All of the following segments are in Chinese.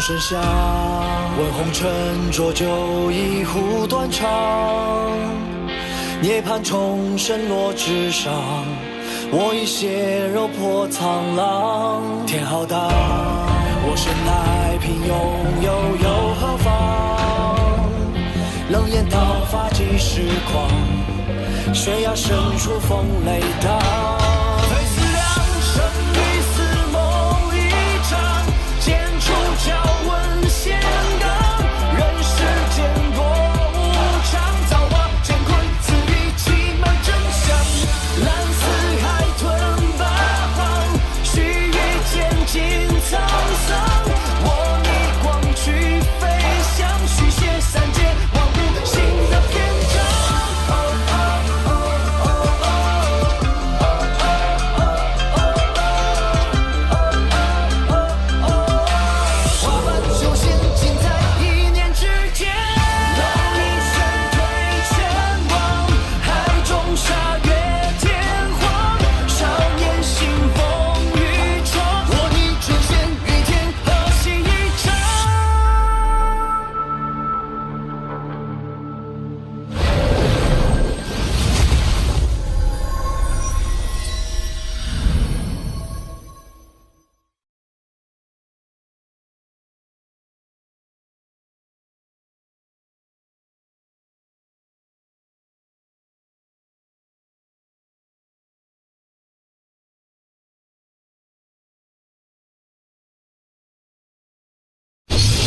声响，问红尘浊酒一壶断肠。涅槃重生落纸上，我已血肉破苍狼。天浩大，我生来平庸，又何妨？冷眼刀法几时狂？悬崖深处风雷荡。非思量，生与死梦一场。剑出鞘，问仙纲。人世间多无常，造化乾坤，此地奇门真相。蓝似海吞八方，须臾间尽沧桑。我逆光去飞翔，续写三界万物新的篇章。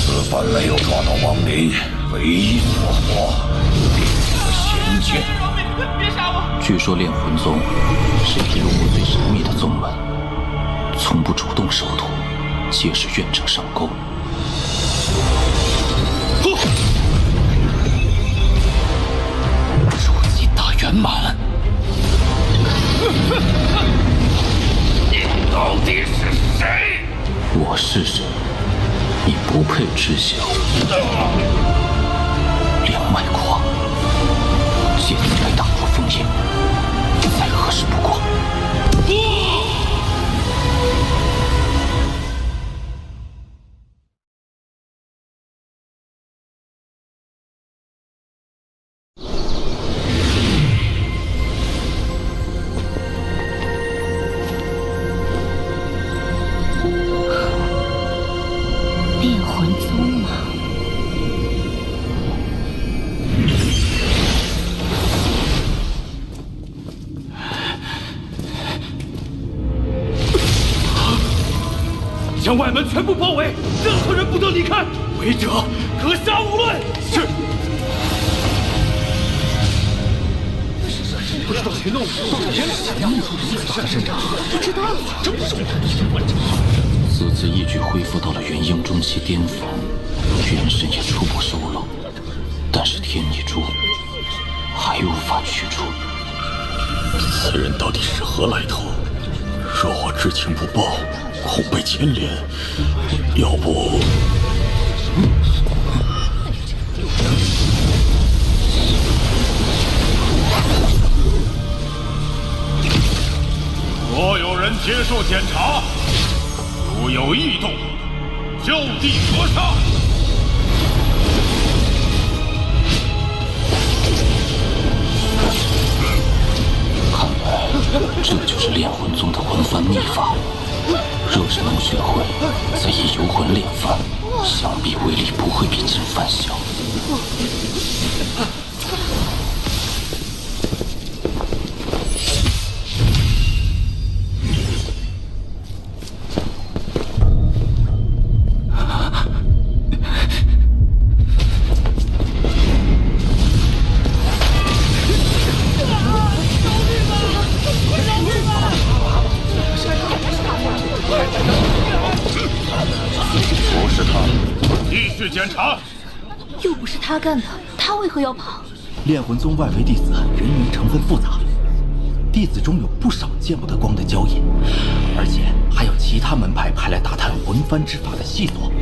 此番没有抓到亡灵，唯一所获便是这仙剑。别杀我！据说炼魂宗是一入目最神秘的宗门，从不主动收徒，皆是愿者上钩。筑基大圆满。你到底是谁？我是谁？你不配知晓。两脉狂，剑来打破封印，再合适不过。炼魂宗吗？将外门全部包围，任何人不得离开，违者格杀勿论。是。不知道谁弄到底是谁呀？大的阵仗，不知道。这么重要，此次一举恢复到了元婴中期巅峰，元神也初步收拢，但是天意珠还无法取出。此人到底是何来头？若我知情不报，恐被牵连。要不……所有人接受检查，如有异动，就地格杀。看来这就是炼魂宗的魂幡秘法。若是能学会，再以游魂炼幡，想必威力不会比真幡小。不是他，继续检查。又不是他干的，他为何要跑？炼魂宗外围弟子人员成分复杂，弟子中有不少见不得光的交引，而且还有其他门派派来打探魂幡之法的细作。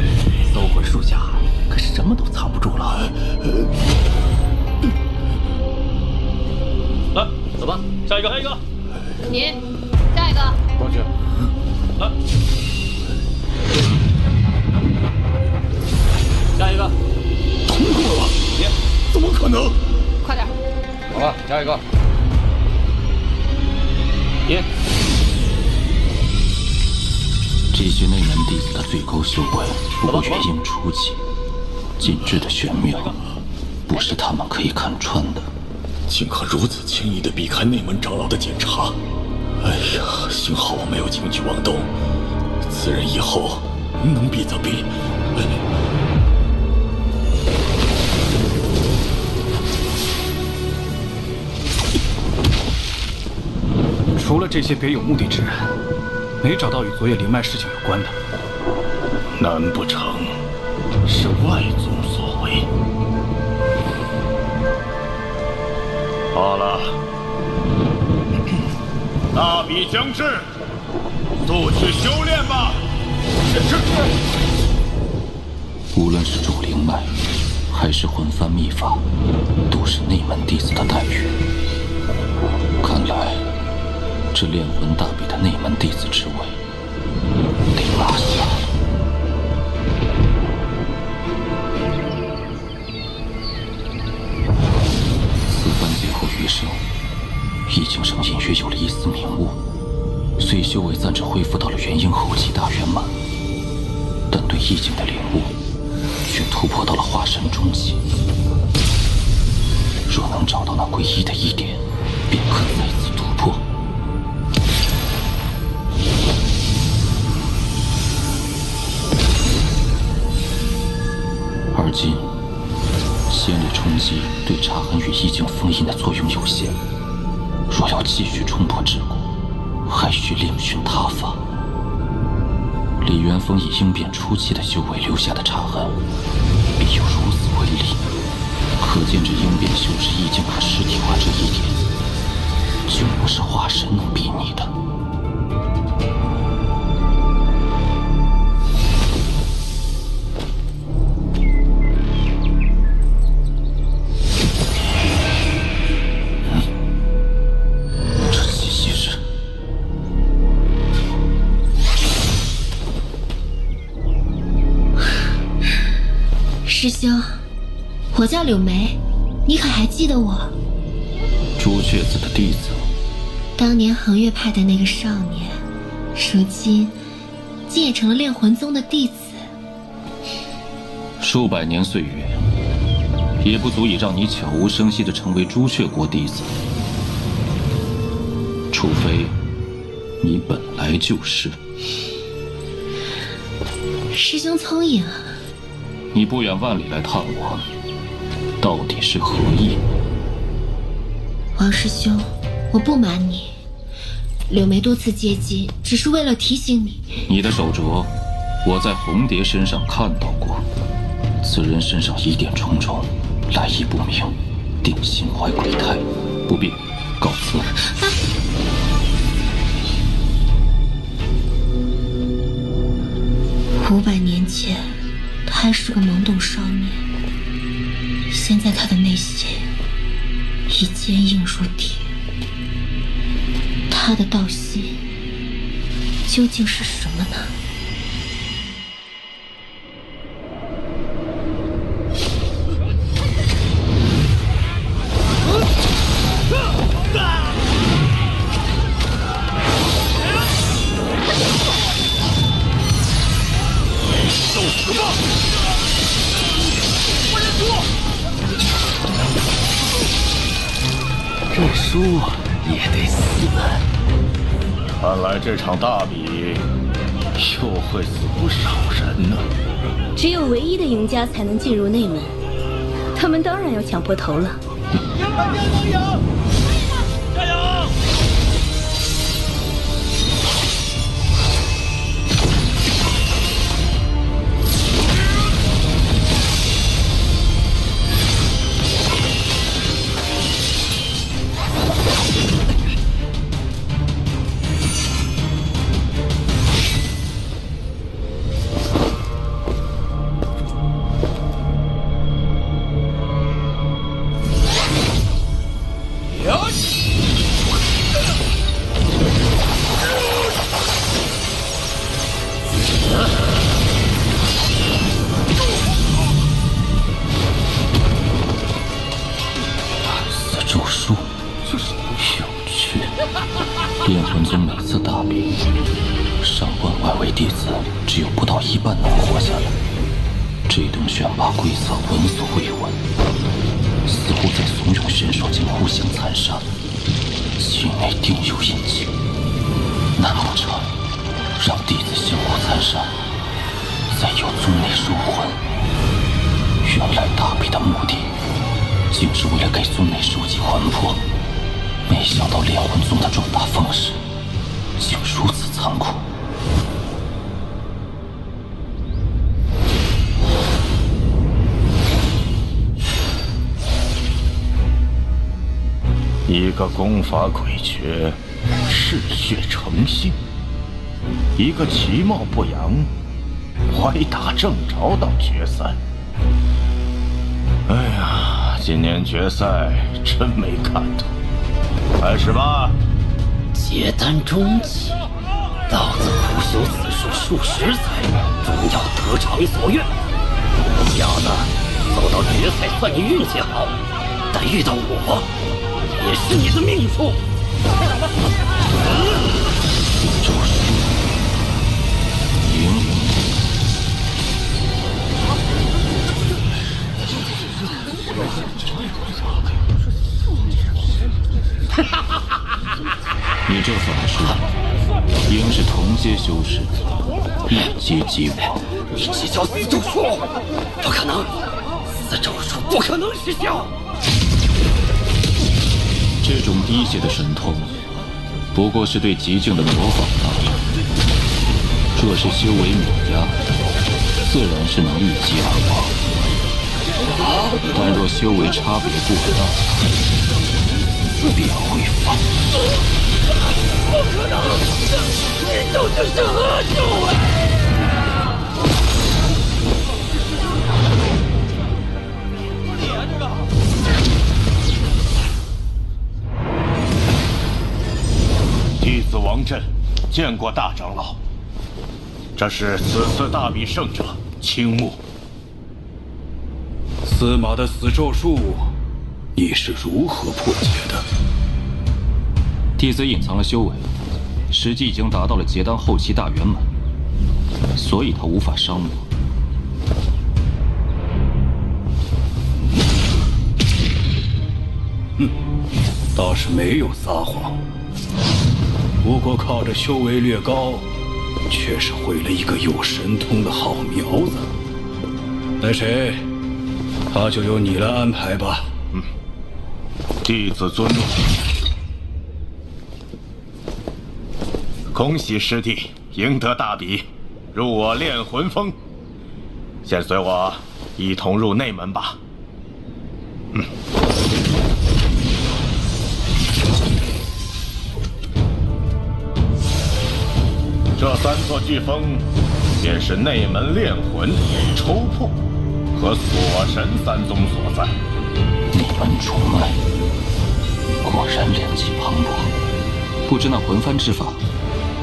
搜魂术下可什么都藏不住了。来，走吧，下一个，下一个。你，下一个。过去。来。爷，这些内门弟子的最高修为，不过元婴初期，禁制的玄妙，不是他们可以看穿的。竟可如此轻易地避开内门长老的检查！哎呀，幸好我没有轻举妄动，此人以后能避则避。除了这些别有目的之人，没找到与昨夜灵脉事情有关的。难不成是外宗所为？好了，大比将至，速去修炼吧。是。无论是主灵脉，还是魂幡秘法，都是内门弟子的待遇。看来，这炼魂大比的内门弟子之位得拿下。此番劫后余生，易景上隐约有了一丝明悟，虽修为暂时恢复到了元婴后期大圆满，但对易景的领悟却突破到了化神中期。若能找到那归一的一点，便可再次突破。而今，仙力冲击对查痕与意境封印的作用有限，若要继续冲破桎梏，还需另寻他法。李元峰以应变初期的修为留下的查痕，必有如此威力，可见这应变修士意境可实体化这一点，就不是化神能比拟的。师兄，我叫柳梅，你可还记得我？朱雀子的弟子，当年恒月派的那个少年，如今竟也成了炼魂宗的弟子。数百年岁月，也不足以让你悄无声息地成为朱雀国弟子，除非你本来就是。师兄聪颖啊！你不远万里来探我，到底是何意？王师兄，我不瞒你，柳梅多次接近，只是为了提醒你。你的手镯，我在红蝶身上看到过，此人身上疑点重重，来意不明，定心怀鬼胎，不必，告辞。500年前，他还是个懵懂少年，现在他的内心已坚硬如铁。他的道心究竟是什么呢？受死吧！我认输。认输也得死。看来这场大比又会死不少人呢。只有唯一的赢家才能进入内门，他们当然要抢破头了。赢了巅峰赢！加油！到一半能活下来。这等选拔规则闻所未闻，似乎在怂恿选手间互相残杀，其内定有隐情。难不成让弟子相互残杀，再由宗内收魂？原来大比的目的竟是为了给宗内收集魂魄，没想到炼魂宗的壮大方式竟如此残酷。一个功法诡谲，嗜血成性；一个其貌不扬，歪打正着到决赛。哎呀，今年决赛真没看头。开始吧。结丹中期，老子苦修此术数十载，终要得偿所愿。小子，走到决赛算你运气好，但遇到我，也是你的命数。咒术赢。你这法术应是同阶修士，一击即亡。你这叫死咒术，不可能，死咒术不可能失效。这种滴血的神通，不过是对极境的模仿罢了。若是修为碾压，自然是能一击而亡。但若修为差别过大，便会放肆。不可能，你究竟是何种啊？弟子王震见过大长老，这是此次大比胜者青木。司马的死咒术，你是如何破解的？弟子隐藏了修为，实际已经达到了结丹后期大圆满，所以他无法伤我。倒是没有撒谎。不过靠着修为略高，却是毁了一个有神通的好苗子。那谁，他就由你来安排吧。弟子遵命。恭喜师弟赢得大比，入我炼魂峰。先随我一同入内门吧。这3座巨峰，便是内门炼魂、抽魄和锁神3宗所在。内门主脉，果然炼气磅礴。不知那魂幡之法，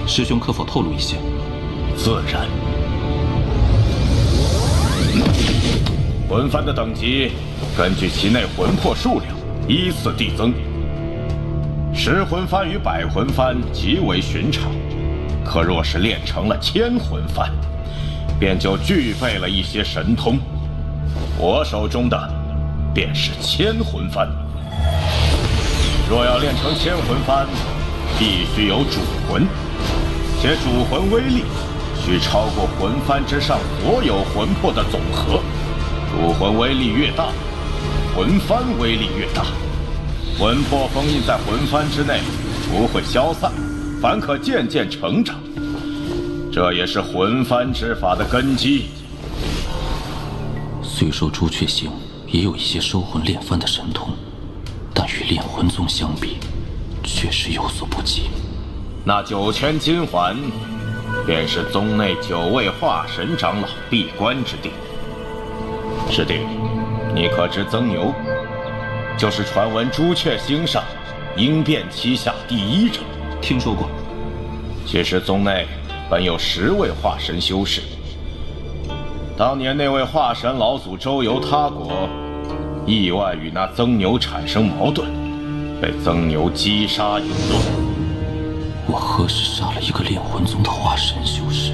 师兄可否透露一些？自然。魂幡的等级，根据其内魂魄数量依次递增。10魂幡与100魂幡极为寻常。可若是练成了1000魂幡，便就具备了一些神通。我手中的便是1000魂幡。若要练成1000魂幡，必须有主魂，且主魂威力需超过魂幡之上所有魂魄的总和。主魂威力越大，魂幡威力越大。魂魄封印在魂幡之内，不会消散，反可渐渐成长，这也是魂幡之法的根基。虽说朱雀行也有一些收魂炼幡的神通，但与炼魂宗相比，确实有所不及。那9圈金环，便是宗内9位化神长老闭关之地。师弟，你可知曾牛就是传闻朱雀星上鹰变旗下第1者？听说过。其实宗内本有10位化神修士，当年那位化神老祖周游他国，意外与那曾牛产生矛盾，被曾牛击杀引落。我何时杀了一个炼魂宗的化神修士？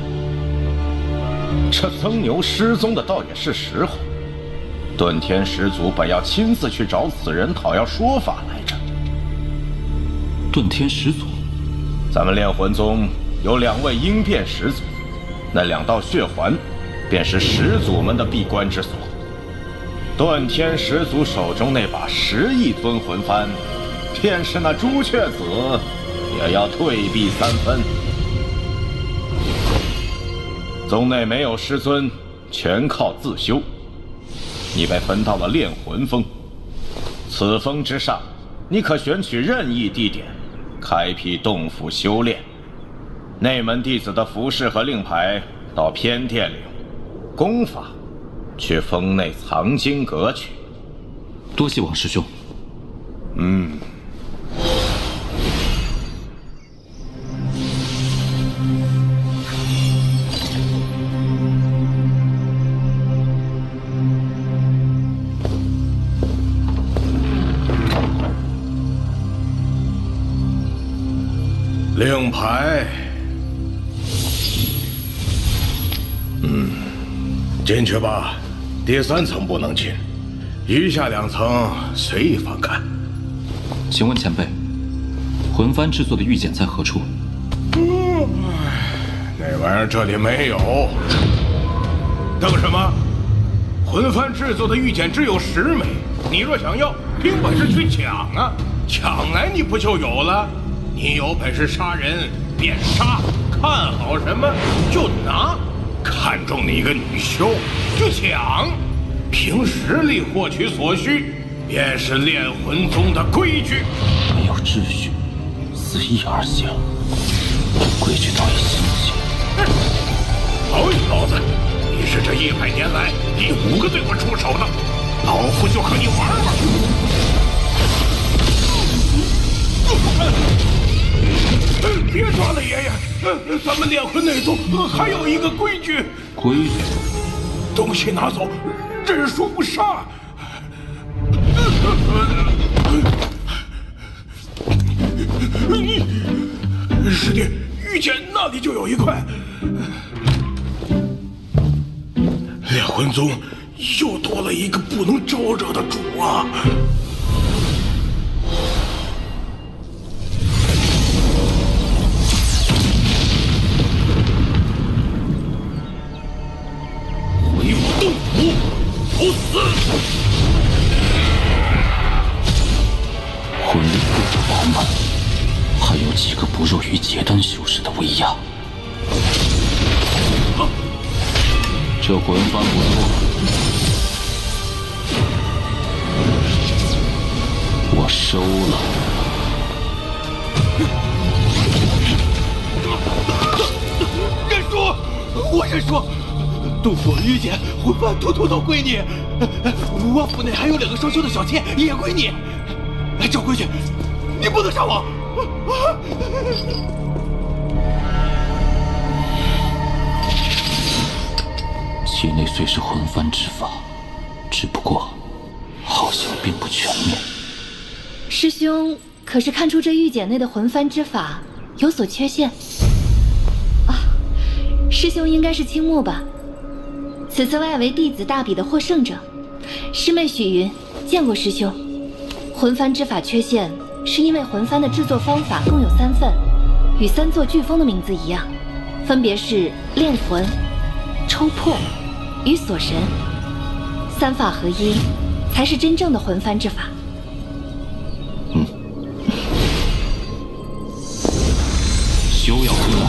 这曾牛失踪的倒也是实话。遁天始祖本要亲自去找此人讨要说法来着。遁天始祖，咱们炼魂宗有2位应变始祖，那2道血环便是始祖们的闭关之所。遁天始祖手中那把10亿尊魂幡，便是那朱雀子也要退避3分。宗内没有师尊，全靠自修。你被分到了炼魂峰，此峰之上，你可选取任意地点，开辟洞府修炼。内门弟子的服饰和令牌到偏殿领，功法去峰内藏经阁去。多谢王师兄。令牌，进去吧。第3层不能进，余下2层随意翻看。请问前辈，魂幡制作的玉简在何处？那玩意儿这里没有。等什么？魂幡制作的玉简只有10枚，你若想要，凭本事去抢啊！抢来你不就有了？你有本事杀人便杀，看好什么就拿，看中你一个女修就抢，凭实力获取所需，便是炼魂宗的规矩。没有秩序，随意而行，这规矩倒也新鲜。好你老子，你是这100年来第5个对我出手的，老夫就和你玩玩。别抓了，爷爷！咱们炼魂内宗还有一个规矩。规矩？东西拿走，认输不杀。师弟，玉简那里就有一块。炼魂宗又多了一个不能招惹的主啊！不死！魂力不足饱满，还有几个不弱于结丹修士的威压。这魂幡不错，我收了。认输！我认输！洞府玉简、魂幡统统都归你，我府内还有2个双修的小妾也归你。照规矩，你不能杀我！其内虽是魂幡之法，只不过好像并不全面。师兄可是看出这玉简内的魂幡之法有所缺陷啊？师兄应该是青木吧？此次外围弟子大比的获胜者，师妹许云见过师兄。魂幡之法缺陷，是因为魂幡的制作方法共有3份，与3座飓风的名字一样，分别是炼魂、抽魄与锁神。3法合一，才是真正的魂幡之法。休要胡闹！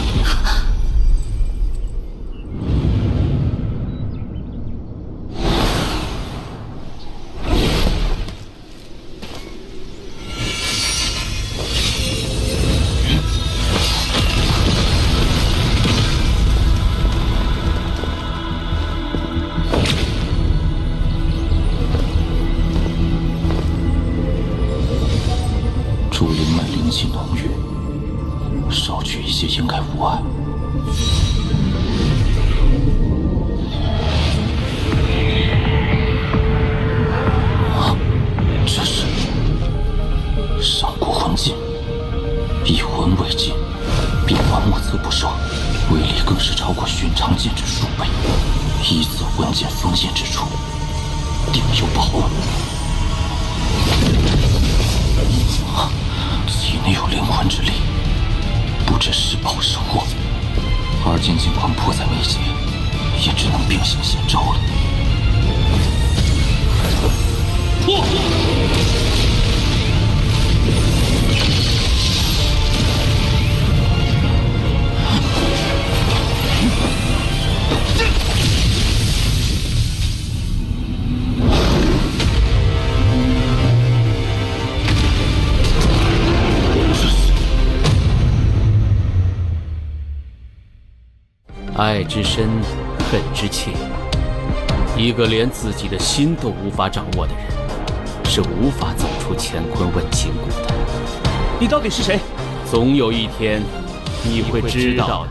竹林脉灵气浓郁，少取一些应该无碍。更是超过寻常剑之数倍，一次魂剑封印之处，定有宝物。体内有灵魂之力，不知是宝是祸。而今尽管迫在眉睫，也只能并行险招了。爱之深，恨之切。一个连自己的心都无法掌握的人，是无法走出乾坤问情谷的。你到底是谁？总有一天，你会知道的。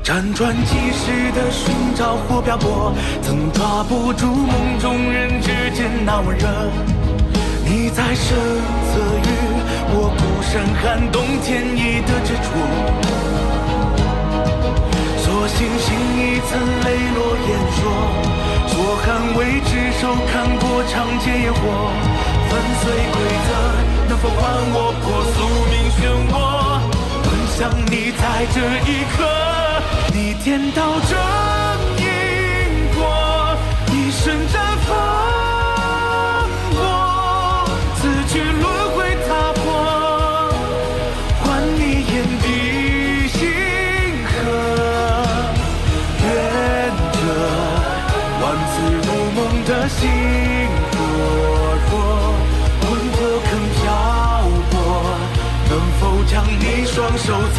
辗转即逝的寻找或漂泊，曾抓不住梦中人之间那温热。你在身侧与我孤身撼动天意的执着，所幸心一层泪落眼说，说捍卫之手看过长剑野火，粉碎规则能否还我破宿命漩涡？很想你在这一刻。你颠倒正因果，一生绽放过，此去轮回踏破，还你眼底星河。愿这万次如梦的心若若，魂魄更漂泊，能否将你双手采？